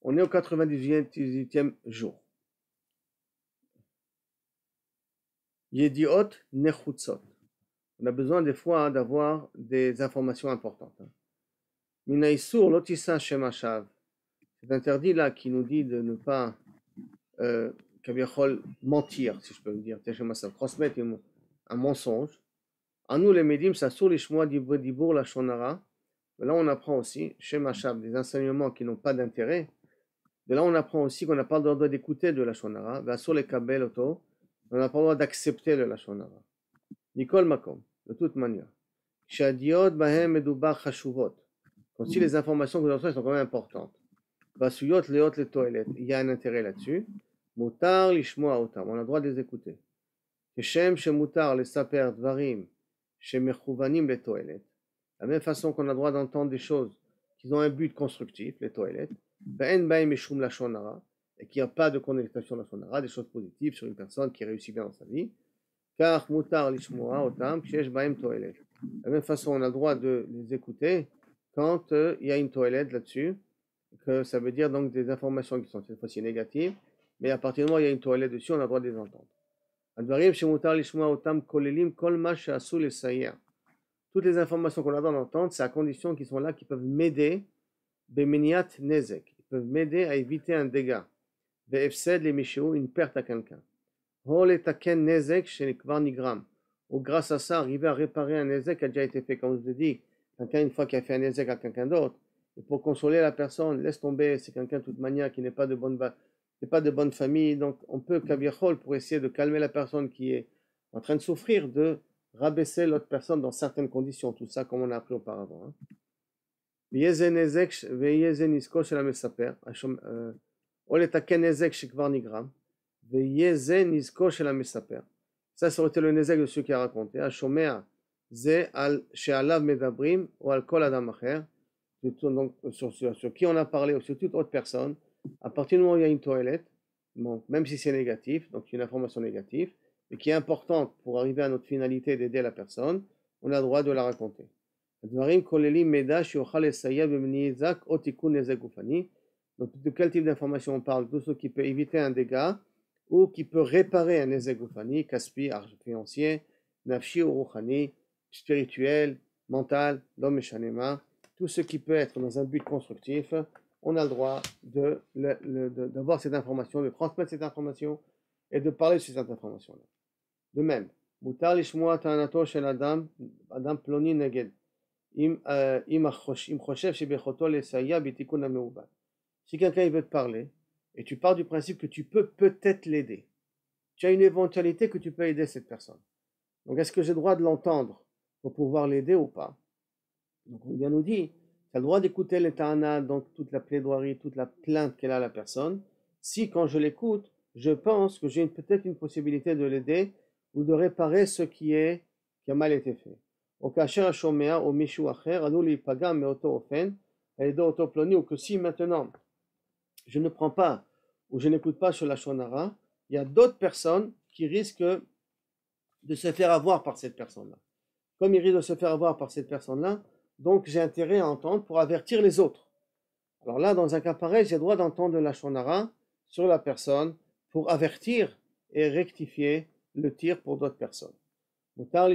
On est au 98e jour. Yediot nechutzot. On a besoin des fois d'avoir des informations importantes. Minaïsour lotissa shemashav. C'est interdit là qui nous dit de ne pas mentir, si je peux me dire, transmettre un mensonge. À nous les médiums, ça sourd les shmoa dibour la shonara. Mais là on apprend aussi, shemashab, des enseignements qui n'ont pas d'intérêt. De là on apprend aussi qu'on n'a pas le droit d'écouter de la shonara. Va sur les kabel auto, on n'a pas le droit d'accepter le la shonara. Nicole Makom, de toute manière. Shadiot bahem medubar chashuvot. Quand si les informations que nous recevons sont quand même importantes. Vasuyot leot le toilet. Il y a un intérêt là-dessus. Mutar lishmoa otam. On a le droit de les écouter. Shem shemutar le saper dvarim shemechuvanim le toilet. La même façon qu'on a le droit d'entendre des choses qui ont un but constructif, les toilettes. Ben baim meshum la shonara. Et qu'il n'y a pas de connotation de la shonara, des choses positives sur une personne qui réussit bien dans sa vie. Car mutar lishmoa otam kshesh baim toilet. De la même façon, on a le droit de les écouter quand il y a une toilette là-dessus, que ça veut dire donc des informations qui sont cette fois-ci négatives, mais à partir du moment où il y a une toilette dessus, on a le droit de les entendre. Toutes les informations qu'on a le droit d'entendre, c'est à condition qu'ils sont là, qui peuvent m'aider, ils peuvent m'aider à éviter un dégât, une perte à quelqu'un. Ou grâce à ça, arriver à réparer un nezek qui a déjà été fait, comme je vous ai dit, quelqu'un une fois qui a fait un nezek à quelqu'un d'autre, et pour consoler la personne, laisse tomber, c'est quelqu'un de toute manière qui n'est pas de bonne famille, donc on peut, kaviachol, pour essayer de calmer la personne qui est en train de souffrir, de rabaisser l'autre personne dans certaines conditions, tout ça comme on a appris auparavant. Ça, ça aurait été le nezek de ceux qui a raconté. Ashomea, ze al she'alav medabrim ou al kol adam acher. Donc, sur qui on a parlé, ou sur toute autre personne, à partir du moment où il y a une toilette, bon, même si c'est négatif, donc une information négative, et qui est importante pour arriver à notre finalité d'aider la personne, on a le droit de la raconter. Donc, de quel type d'information on parle? Tout ce qui peut éviter un dégât, ou qui peut réparer un nezek gufani, kaspi, financier, nafshi ou ruchani, spirituel, mental, l'homme shanema, tout ce qui peut être dans un but constructif, on a le droit d'avoir cette information, de transmettre cette information et de parler sur cette information-là. De même, mutar lishmoa ta'anato shel adam ploni neged, im choshev shebechoto lesaya bitikun hameuvad. Si quelqu'un veut te parler, et tu pars du principe que tu peux peut-être l'aider, tu as une éventualité que tu peux aider cette personne. Donc est-ce que j'ai le droit de l'entendre pour pouvoir l'aider ou pas? Donc on vient nous dire, tu as le droit d'écouter les ta'ana, donc toute la plaidoirie, toute la plainte qu'elle a la personne, si quand je l'écoute, je pense que j'ai peut-être une possibilité de l'aider ou de réparer ce qui a mal été fait. Au kasher hashomea ou mishu acher, alou li paga meoto ofen, edo oto ploni, ou que si maintenant je ne prends pas ou je n'écoute pas sur la shonara, il y a d'autres personnes qui risquent de se faire avoir par cette personne-là. Comme ils risquent de se faire avoir par cette personne-là, donc j'ai intérêt à entendre pour avertir les autres. Alors là, dans un cas pareil, j'ai le droit d'entendre la shonara sur la personne pour avertir et rectifier le tir pour d'autres personnes. On a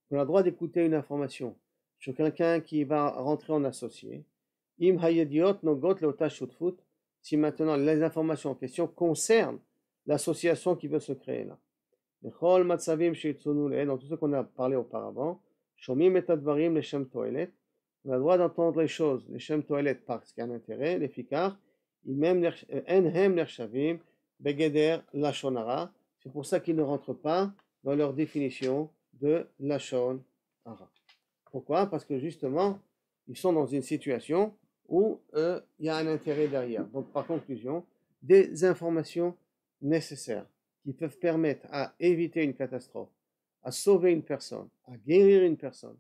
le droit d'écouter une information sur quelqu'un qui va rentrer en associé. Si maintenant les informations en question concernent l'association qui veut se créer là. Dans tout ce qu'on a parlé auparavant, on a le droit d'entendre les choses, les shem toilet, parce qu'il y a un intérêt, les fikar, c'est pour ça qu'ils ne rentrent pas dans leur définition de lashon hara. Pourquoi? Parce que justement, ils sont dans une situation où il y a un intérêt derrière. Donc par conclusion, des informations nécessaires qui peuvent permettre à éviter une catastrophe, à sauver une personne, à guérir une personne,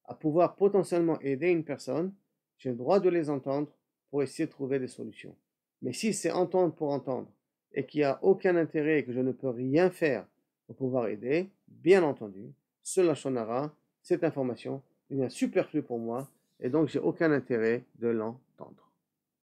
à pouvoir potentiellement aider une personne, j'ai le droit de les entendre pour essayer de trouver des solutions. Mais si c'est entendre pour entendre et qu'il n'y a aucun intérêt et que je ne peux rien faire pour pouvoir aider, bien entendu, ce lashon hara, cette information devient superflue pour moi et donc j'ai aucun intérêt de l'entendre.